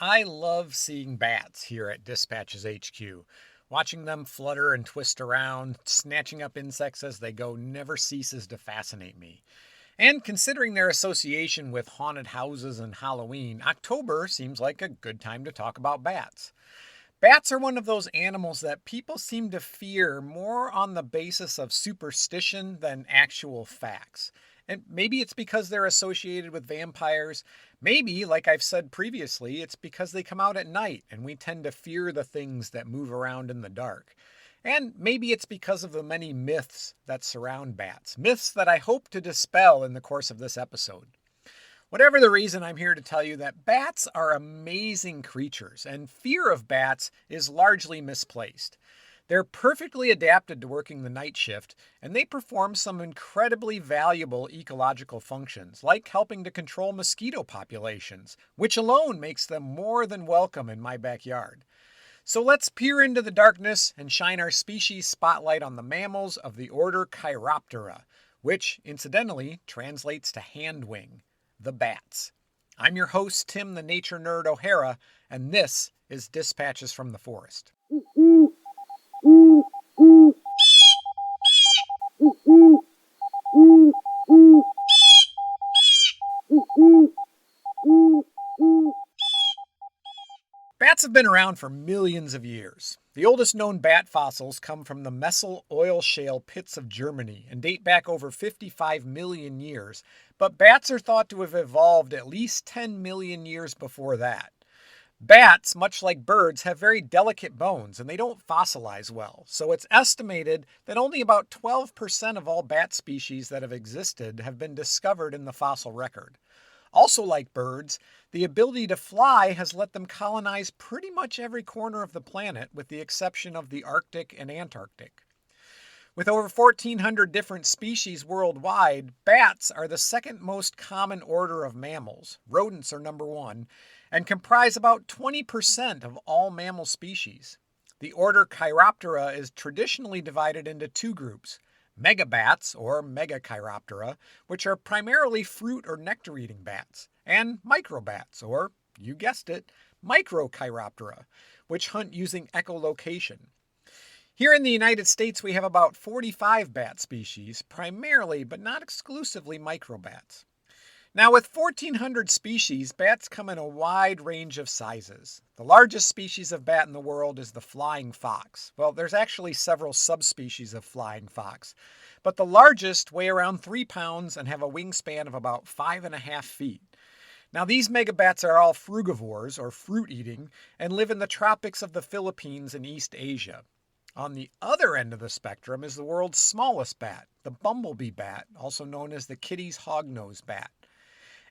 I love seeing bats here at Dispatches HQ. Watching them flutter and twist around, snatching up insects as they go, never ceases to fascinate me. And considering their association with haunted houses and Halloween, October seems like a good time to talk about bats. Bats are one of those animals that people seem to fear more on the basis of superstition than actual facts. And maybe it's because they're associated with vampires. Maybe, like I've said previously, it's because they come out at night and we tend to fear the things that move around in the dark. And maybe it's because of the many myths that surround bats, myths that I hope to dispel in the course of this episode. Whatever the reason, I'm here to tell you that bats are amazing creatures, and fear of bats is largely misplaced. They're perfectly adapted to working the night shift, and they perform some incredibly valuable ecological functions, like helping to control mosquito populations, which alone makes them more than welcome in my backyard. So let's peer into the darkness and shine our species spotlight on the mammals of the order Chiroptera, which, incidentally, translates to hand wing, the bats. I'm your host, Tim the Nature Nerd O'Hara, and this is Dispatches from the Forest. Bats have been around for millions of years. The oldest known bat fossils come from the Messel oil shale pits of Germany and date back over 55 million years, but bats are thought to have evolved at least 10 million years before that. Bats, much like birds, have very delicate bones and they don't fossilize well, so it's estimated that only about 12% of all bat species that have existed have been discovered in the fossil record. Also, like birds, the ability to fly has let them colonize pretty much every corner of the planet, with the exception of the Arctic and Antarctic. With over 1,400 different species worldwide, bats are the second most common order of mammals. Rodents are number one, and comprise about 20% of all mammal species. The order Chiroptera is traditionally divided into two groups: megabats, or Megachiroptera, which are primarily fruit or nectar-eating bats, and microbats, or, you guessed it, Microchiroptera, which hunt using echolocation. Here in the United States, we have about 45 bat species, primarily but not exclusively microbats. Now, with 1,400 species, bats come in a wide range of sizes. The largest species of bat in the world is the flying fox. Well, there's actually several subspecies of flying fox, but the largest weigh around 3 pounds and have a wingspan of about 5.5 feet. Now, these megabats are all frugivores, or fruit-eating, and live in the tropics of the Philippines and East Asia. On the other end of the spectrum is the world's smallest bat, the bumblebee bat, also known as the Kitti's hognose bat.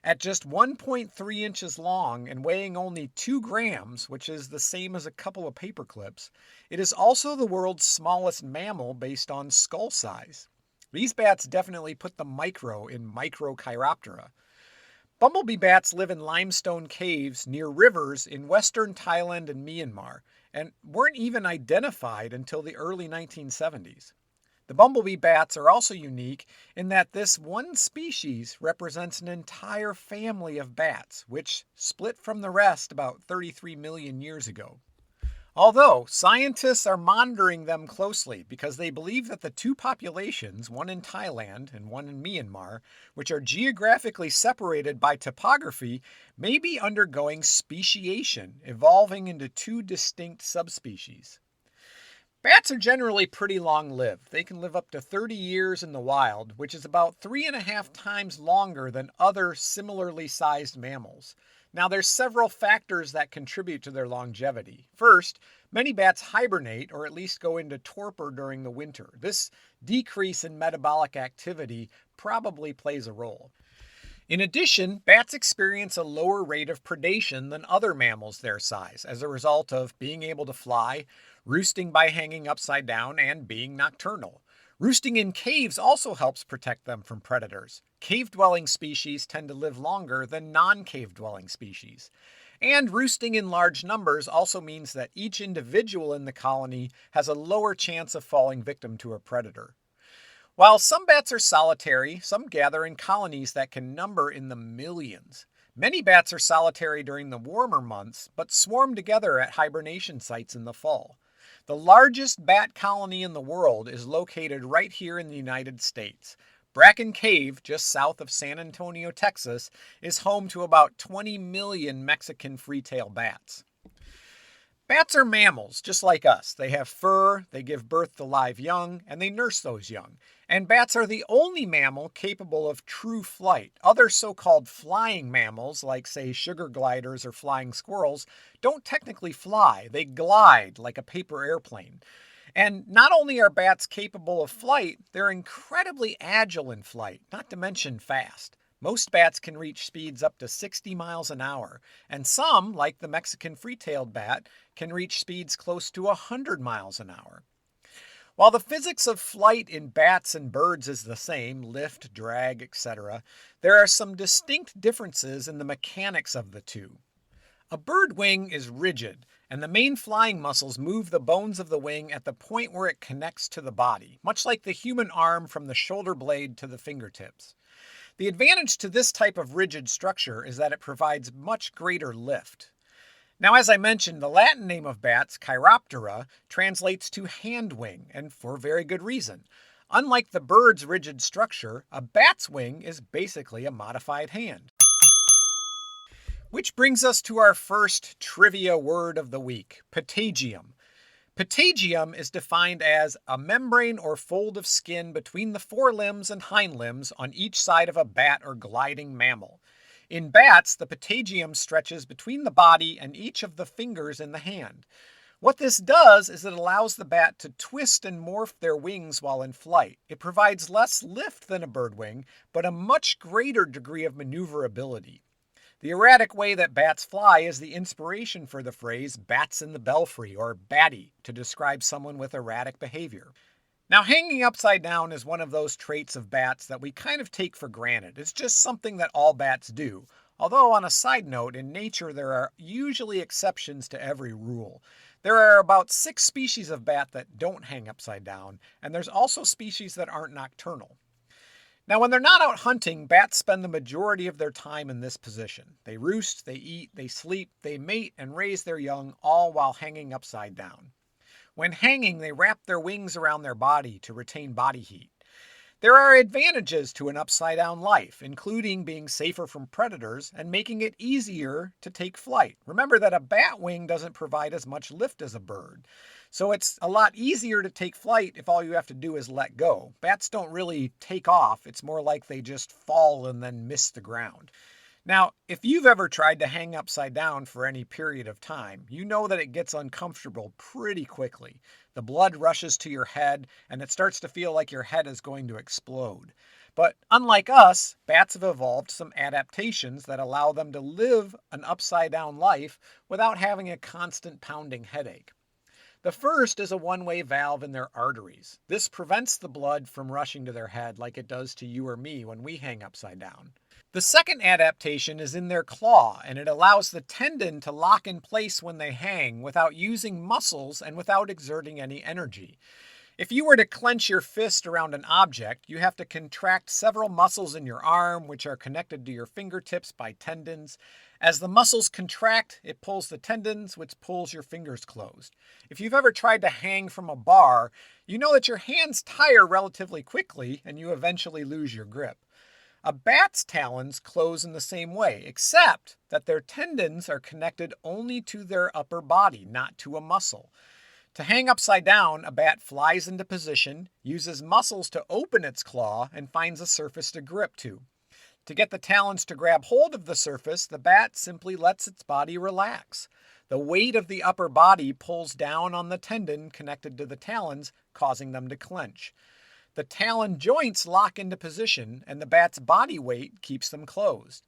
At just 1.3 inches long and weighing only 2 grams, which is the same as a couple of paper clips, it is also the world's smallest mammal based on skull size. These bats definitely put the micro in Microchiroptera. Bumblebee bats live in limestone caves near rivers in western Thailand and Myanmar, and weren't even identified until the early 1970s. The bumblebee bats are also unique in that this one species represents an entire family of bats, which split from the rest about 33 million years ago. Although scientists are monitoring them closely because they believe that the two populations, one in Thailand and one in Myanmar, which are geographically separated by topography, may be undergoing speciation, evolving into two distinct subspecies. Bats are generally pretty long-lived. They can live up to 30 years in the wild, which is about 3.5 times longer than other similarly sized mammals. Now, there's several factors that contribute to their longevity. First, many bats hibernate or at least go into torpor during the winter. This decrease in metabolic activity probably plays a role. In addition, bats experience a lower rate of predation than other mammals their size as a result of being able to fly, roosting by hanging upside down, and being nocturnal. Roosting in caves also helps protect them from predators. Cave-dwelling species tend to live longer than non-cave-dwelling species. And roosting in large numbers also means that each individual in the colony has a lower chance of falling victim to a predator. While some bats are solitary, some gather in colonies that can number in the millions. Many bats are solitary during the warmer months, but swarm together at hibernation sites in the fall. The largest bat colony in the world is located right here in the United States. Bracken Cave, just south of San Antonio, Texas, is home to about 20 million Mexican free-tail bats. Bats are mammals, just like us. They have fur, they give birth to live young, and they nurse those young. And bats are the only mammal capable of true flight. Other so-called flying mammals, like say sugar gliders or flying squirrels, don't technically fly. They glide like a paper airplane. And not only are bats capable of flight, they're incredibly agile in flight, not to mention fast. Most bats can reach speeds up to 60 miles an hour, and some, like the Mexican free-tailed bat, can reach speeds close to 100 miles an hour. While the physics of flight in bats and birds is the same, lift, drag, etc., there are some distinct differences in the mechanics of the two. A bird wing is rigid, and the main flying muscles move the bones of the wing at the point where it connects to the body, much like the human arm from the shoulder blade to the fingertips. The advantage to this type of rigid structure is that it provides much greater lift. Now, as I mentioned, the Latin name of bats, Chiroptera, translates to hand wing, and for very good reason. Unlike the bird's rigid structure, a bat's wing is basically a modified hand. Which brings us to our first trivia word of the week, patagium. Patagium is defined as a membrane or fold of skin between the forelimbs and hind limbs on each side of a bat or gliding mammal. In bats, the patagium stretches between the body and each of the fingers in the hand. What this does is it allows the bat to twist and morph their wings while in flight. It provides less lift than a bird wing, but a much greater degree of maneuverability. The erratic way that bats fly is the inspiration for the phrase bats in the belfry or batty to describe someone with erratic behavior. Now, hanging upside down is one of those traits of bats that we kind of take for granted. It's just something that all bats do. Although, on a side note, in nature there are usually exceptions to every rule. There are about 6 species of bat that don't hang upside down, and there's also species that aren't nocturnal. Now, when they're not out hunting, bats spend the majority of their time in this position. They roost, they eat, they sleep, they mate, and raise their young, all while hanging upside down. When hanging, they wrap their wings around their body to retain body heat. There are advantages to an upside-down life, including being safer from predators and making it easier to take flight. Remember that a bat wing doesn't provide as much lift as a bird. So it's a lot easier to take flight if all you have to do is let go. Bats don't really take off. It's more like they just fall and then miss the ground. Now, if you've ever tried to hang upside down for any period of time, you know that it gets uncomfortable pretty quickly. The blood rushes to your head, and it starts to feel like your head is going to explode. But unlike us, bats have evolved some adaptations that allow them to live an upside-down life without having a constant pounding headache. The first is a one-way valve in their arteries. This prevents the blood from rushing to their head like it does to you or me when we hang upside down. The second adaptation is in their claw, and it allows the tendon to lock in place when they hang without using muscles and without exerting any energy. If you were to clench your fist around an object, you have to contract several muscles in your arm, which are connected to your fingertips by tendons. As the muscles contract, it pulls the tendons, which pulls your fingers closed. If you've ever tried to hang from a bar, you know that your hands tire relatively quickly and you eventually lose your grip. A bat's talons close in the same way, except that their tendons are connected only to their upper body, not to a muscle. To hang upside down, a bat flies into position, uses muscles to open its claw, and finds a surface to grip to. To get the talons to grab hold of the surface, the bat simply lets its body relax. The weight of the upper body pulls down on the tendon connected to the talons, causing them to clench. The talon joints lock into position, and the bat's body weight keeps them closed.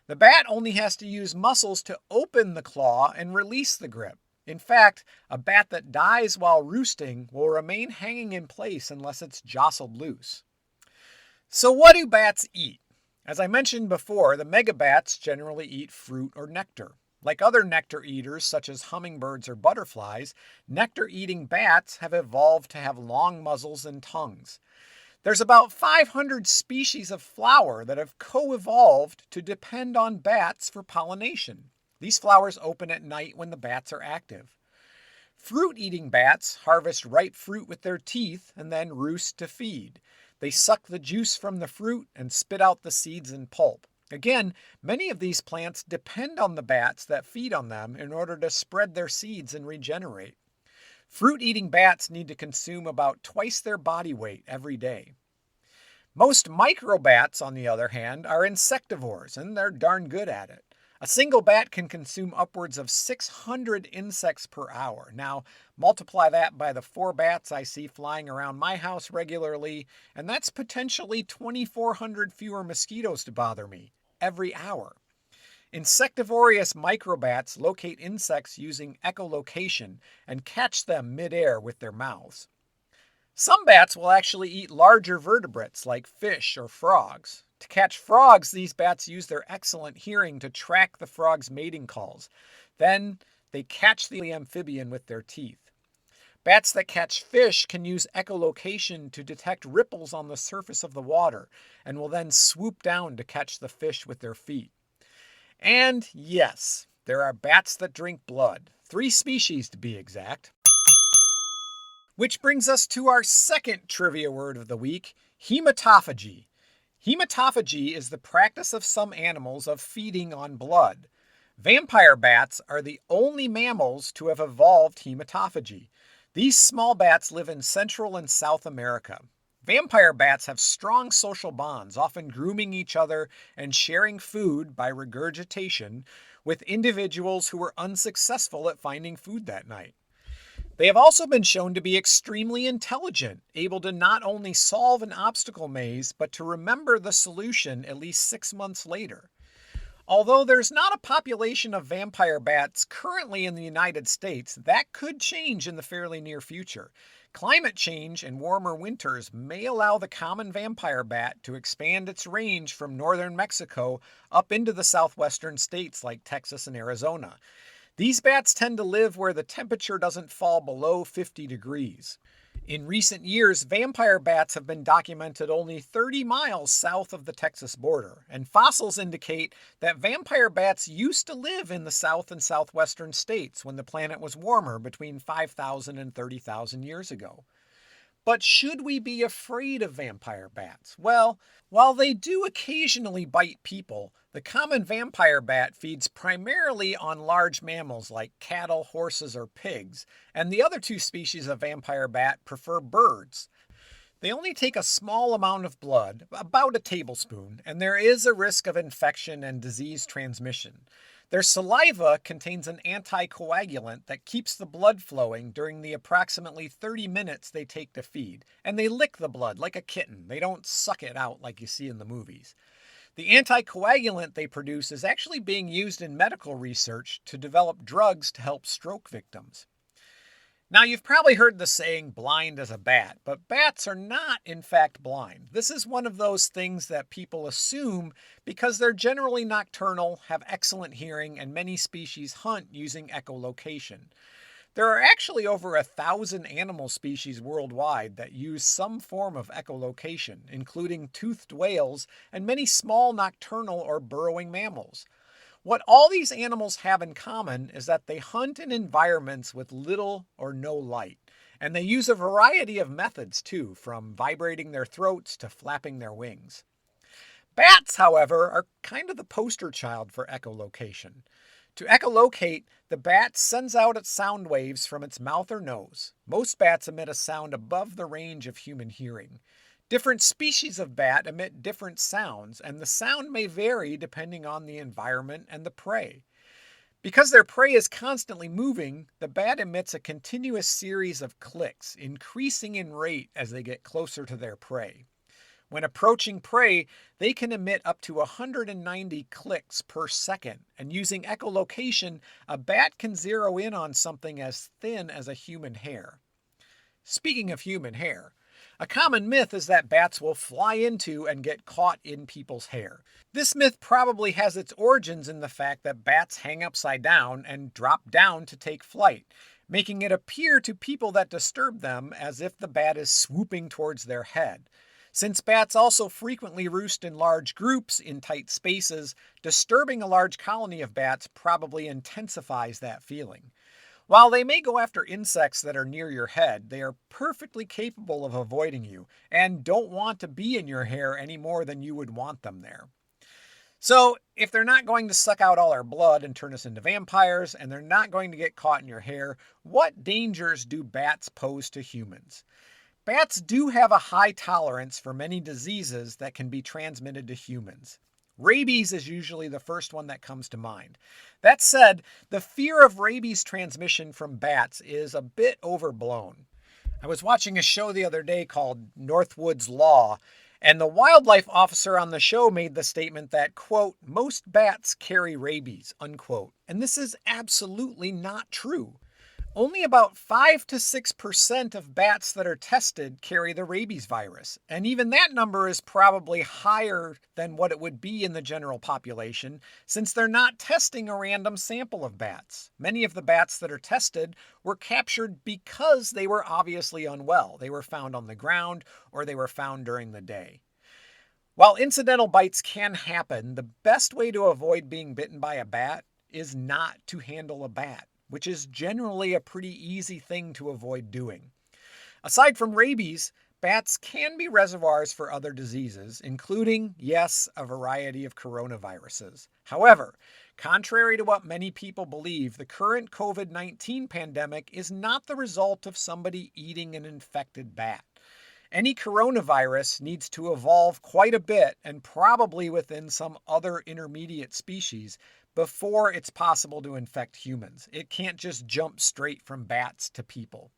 The bat only has to use muscles to open the claw and release the grip. In fact, a bat that dies while roosting will remain hanging in place unless it's jostled loose. So what do bats eat? As I mentioned before, the megabats generally eat fruit or nectar. Like other nectar eaters such as hummingbirds or butterflies, nectar-eating bats have evolved to have long muzzles and tongues. There's about 500 species of flower that have co-evolved to depend on bats for pollination. These flowers open at night when the bats are active. Fruit-eating bats harvest ripe fruit with their teeth and then roost to feed. They suck the juice from the fruit and spit out the seeds and pulp. Again, many of these plants depend on the bats that feed on them in order to spread their seeds and regenerate. Fruit-eating bats need to consume about twice their body weight every day. Most microbats, on the other hand, are insectivores, and they're darn good at it. A single bat can consume upwards of 600 insects per hour. Now, multiply that by the 4 bats I see flying around my house regularly, and that's potentially 2,400 fewer mosquitoes to bother me every hour. Insectivorous microbats locate insects using echolocation and catch them midair with their mouths. Some bats will actually eat larger vertebrates like fish or frogs. To catch frogs, these bats use their excellent hearing to track the frog's mating calls. Then they catch the amphibian with their teeth. Bats that catch fish can use echolocation to detect ripples on the surface of the water and will then swoop down to catch the fish with their feet. And yes, there are bats that drink blood, 3 species to be exact. Which brings us to our second trivia word of the week, hematophagy. Hematophagy is the practice of some animals of feeding on blood. Vampire bats are the only mammals to have evolved hematophagy. These small bats live in Central and South America. Vampire bats have strong social bonds, often grooming each other and sharing food by regurgitation with individuals who were unsuccessful at finding food that night. They have also been shown to be extremely intelligent, able to not only solve an obstacle maze, but to remember the solution at least 6 months later. Although there's not a population of vampire bats currently in the United States, that could change in the fairly near future. Climate change and warmer winters may allow the common vampire bat to expand its range from northern Mexico up into the southwestern states like Texas and Arizona. These bats tend to live where the temperature doesn't fall below 50 degrees. In recent years, vampire bats have been documented only 30 miles south of the Texas border, and fossils indicate that vampire bats used to live in the south and southwestern states when the planet was warmer between 5,000 and 30,000 years ago. But should we be afraid of vampire bats? Well, while they do occasionally bite people, the common vampire bat feeds primarily on large mammals like cattle, horses, or pigs, and the other 2 species of vampire bat prefer birds. They only take a small amount of blood, about a tablespoon, and there is a risk of infection and disease transmission. Their saliva contains an anticoagulant that keeps the blood flowing during the approximately 30 minutes they take to feed, and they lick the blood like a kitten. They don't suck it out like you see in the movies. The anticoagulant they produce is actually being used in medical research to develop drugs to help stroke victims. Now, you've probably heard the saying, blind as a bat, but bats are not, in fact, blind. This is one of those things that people assume because they're generally nocturnal, have excellent hearing, and many species hunt using echolocation. There are actually over 1,000 animal species worldwide that use some form of echolocation, including toothed whales and many small nocturnal or burrowing mammals. What all these animals have in common is that they hunt in environments with little or no light. And they use a variety of methods too, from vibrating their throats to flapping their wings. Bats, however, are kind of the poster child for echolocation. To echolocate, the bat sends out its sound waves from its mouth or nose. Most bats emit a sound above the range of human hearing. Different species of bat emit different sounds, and the sound may vary depending on the environment and the prey. Because their prey is constantly moving, the bat emits a continuous series of clicks, increasing in rate as they get closer to their prey. When approaching prey, they can emit up to 190 clicks per second, and using echolocation, a bat can zero in on something as thin as a human hair. Speaking of human hair, a common myth is that bats will fly into and get caught in people's hair. This myth probably has its origins in the fact that bats hang upside down and drop down to take flight, making it appear to people that disturb them as if the bat is swooping towards their head. Since bats also frequently roost in large groups in tight spaces, disturbing a large colony of bats probably intensifies that feeling. While they may go after insects that are near your head, they are perfectly capable of avoiding you and don't want to be in your hair any more than you would want them there. So, if they're not going to suck out all our blood and turn us into vampires, and they're not going to get caught in your hair, what dangers do bats pose to humans? Bats do have a high tolerance for many diseases that can be transmitted to humans. Rabies is usually the first one that comes to mind. That said, the fear of rabies transmission from bats is a bit overblown. I was watching a show the other day called Northwood's Law, and the wildlife officer on the show made the statement that, quote, most bats carry rabies, unquote. And this is absolutely not true. Only about 5 to 6% of bats that are tested carry the rabies virus, and even that number is probably higher than what it would be in the general population since they're not testing a random sample of bats. Many of the bats that are tested were captured because they were obviously unwell. They were found on the ground or they were found during the day. While incidental bites can happen, the best way to avoid being bitten by a bat is not to handle a bat, which is generally a pretty easy thing to avoid doing. Aside from rabies, bats can be reservoirs for other diseases, including, yes, a variety of coronaviruses. However, contrary to what many people believe, the current COVID-19 pandemic is not the result of somebody eating an infected bat. Any coronavirus needs to evolve quite a bit and probably within some other intermediate species before it's possible to infect humans. It can't just jump straight from bats to people.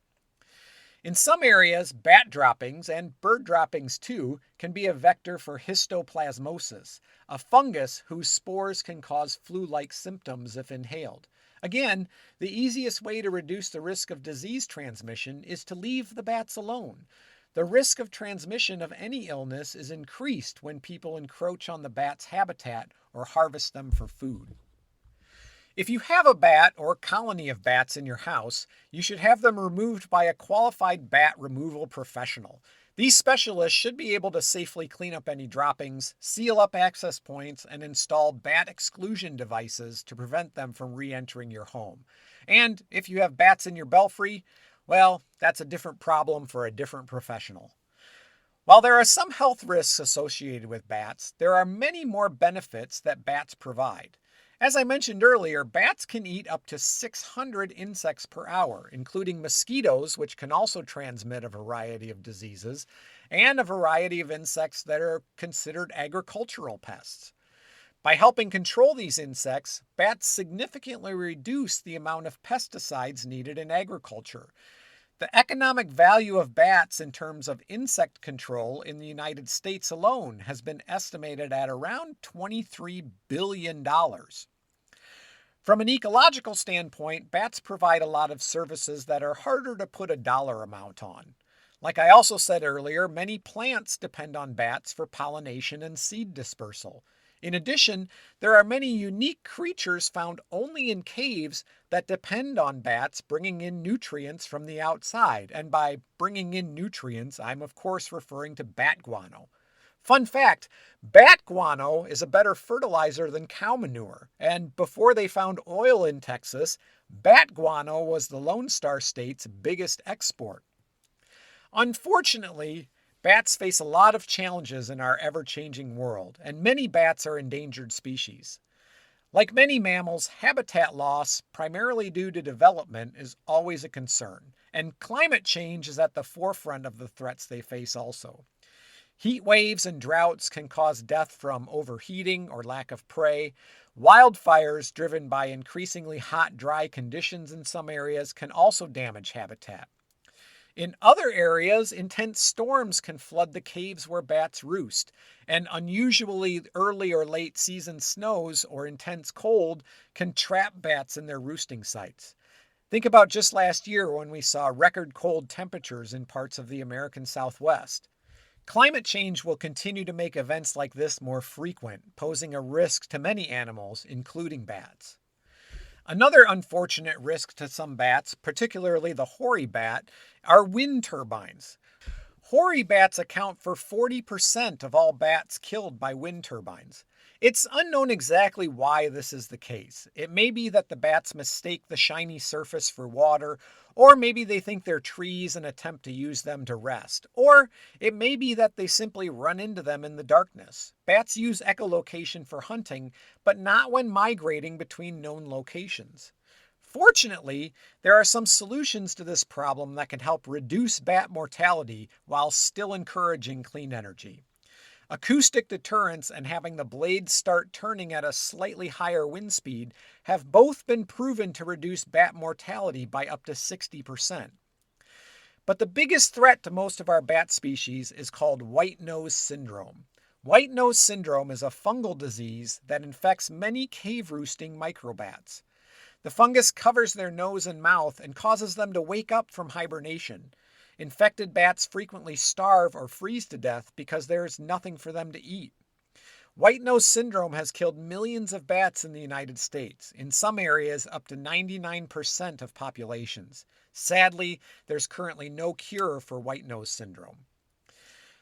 In some areas, bat droppings, and bird droppings too, can be a vector for histoplasmosis, a fungus whose spores can cause flu-like symptoms if inhaled. Again, the easiest way to reduce the risk of disease transmission is to leave the bats alone. The risk of transmission of any illness is increased when people encroach on the bat's habitat or harvest them for food. If you have a bat or colony of bats in your house, you should have them removed by a qualified bat removal professional. These specialists should be able to safely clean up any droppings, seal up access points, and install bat exclusion devices to prevent them from re-entering your home. And if you have bats in your belfry, well, that's a different problem for a different professional. While there are some health risks associated with bats, there are many more benefits that bats provide. As I mentioned earlier, bats can eat up to 600 insects per hour, including mosquitoes, which can also transmit a variety of diseases, and a variety of insects that are considered agricultural pests. By helping control these insects, bats significantly reduce the amount of pesticides needed in agriculture. The economic value of bats in terms of insect control in the United States alone has been estimated at around $23 billion. From an ecological standpoint, bats provide a lot of services that are harder to put a dollar amount on. Like I also said earlier, many plants depend on bats for pollination and seed dispersal. In addition, there are many unique creatures found only in caves that depend on bats bringing in nutrients from the outside. And by bringing in nutrients, I'm of course referring to bat guano. Fun fact, bat guano is a better fertilizer than cow manure. And before they found oil in Texas, bat guano was the Lone Star State's biggest export. Unfortunately, bats face a lot of challenges in our ever-changing world, and many bats are endangered species. Like many mammals, habitat loss, primarily due to development, is always a concern, and climate change is at the forefront of the threats they face also. Heat waves and droughts can cause death from overheating or lack of prey. Wildfires driven by increasingly hot, dry conditions in some areas can also damage habitat. In other areas, intense storms can flood the caves where bats roost, and unusually early or late season snows or intense cold can trap bats in their roosting sites. Think about just last year when we saw record cold temperatures in parts of the American Southwest. Climate change will continue to make events like this more frequent, posing a risk to many animals, including bats. Another unfortunate risk to some bats, particularly the hoary bat, are wind turbines. Hoary bats account for 40% of all bats killed by wind turbines. It's unknown exactly why this is the case. It may be that the bats mistake the shiny surface for water, or maybe they think they're trees and attempt to use them to rest, or it may be that they simply run into them in the darkness. Bats use echolocation for hunting, but not when migrating between known locations. Fortunately, there are some solutions to this problem that can help reduce bat mortality while still encouraging clean energy. Acoustic deterrence and having the blades start turning at a slightly higher wind speed have both been proven to reduce bat mortality by up to 60%. But the biggest threat to most of our bat species is called white nose syndrome. White nose syndrome is a fungal disease that infects many cave roosting microbats. The fungus covers their nose and mouth and causes them to wake up from hibernation. Infected bats frequently starve or freeze to death because there is nothing for them to eat. White nose syndrome has killed millions of bats in the United States, in some areas up to 99% of populations. Sadly, there's currently no cure for white nose syndrome.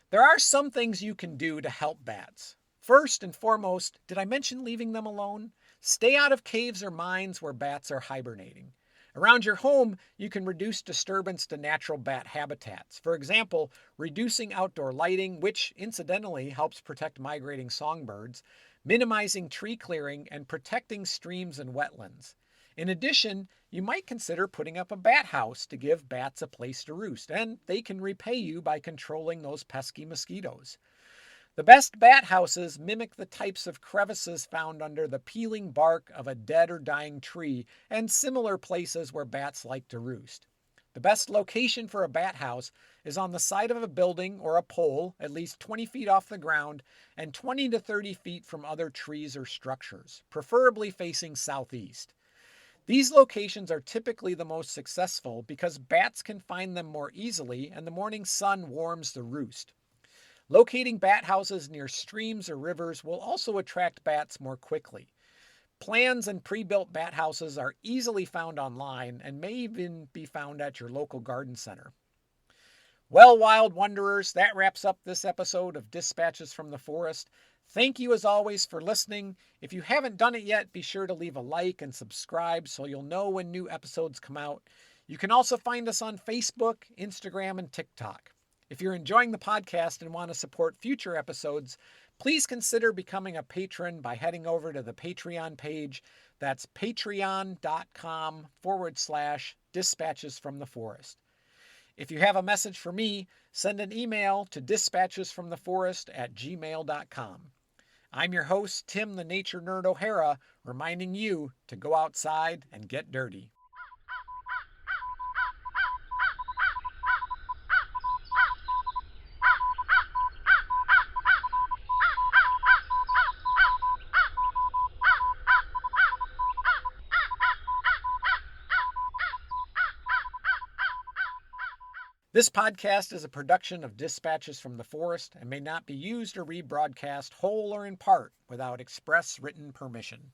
There are some things you can do to help bats. First and foremost, did I mention leaving them alone? Stay out of caves or mines where bats are hibernating. Around your home, you can reduce disturbance to natural bat habitats. For example, reducing outdoor lighting, which incidentally helps protect migrating songbirds, minimizing tree clearing, and protecting streams and wetlands. In addition, you might consider putting up a bat house to give bats a place to roost, and they can repay you by controlling those pesky mosquitoes. The best bat houses mimic the types of crevices found under the peeling bark of a dead or dying tree and similar places where bats like to roost. The best location for a bat house is on the side of a building or a pole, at least 20 feet off the ground and 20 to 30 feet from other trees or structures, preferably facing southeast. These locations are typically the most successful because bats can find them more easily and the morning sun warms the roost. Locating bat houses near streams or rivers will also attract bats more quickly. Plans and pre-built bat houses are easily found online and may even be found at your local garden center. Well, wild wanderers, that wraps up this episode of Dispatches from the Forest. Thank you as always for listening. If you haven't done it yet, be sure to leave a like and subscribe so you'll know when new episodes come out. You can also find us on Facebook, Instagram, and TikTok. If you're enjoying the podcast and want to support future episodes, please consider becoming a patron by heading over to the Patreon page. That's patreon.com/dispatches from the forest. If you have a message for me, send an email to dispatchesfromtheforest@gmail.com. I'm your host, Tim the Nature Nerd O'Hara, reminding you to go outside and get dirty. This podcast is a production of Dispatches from the Forest and may not be used or rebroadcast whole or in part without express written permission.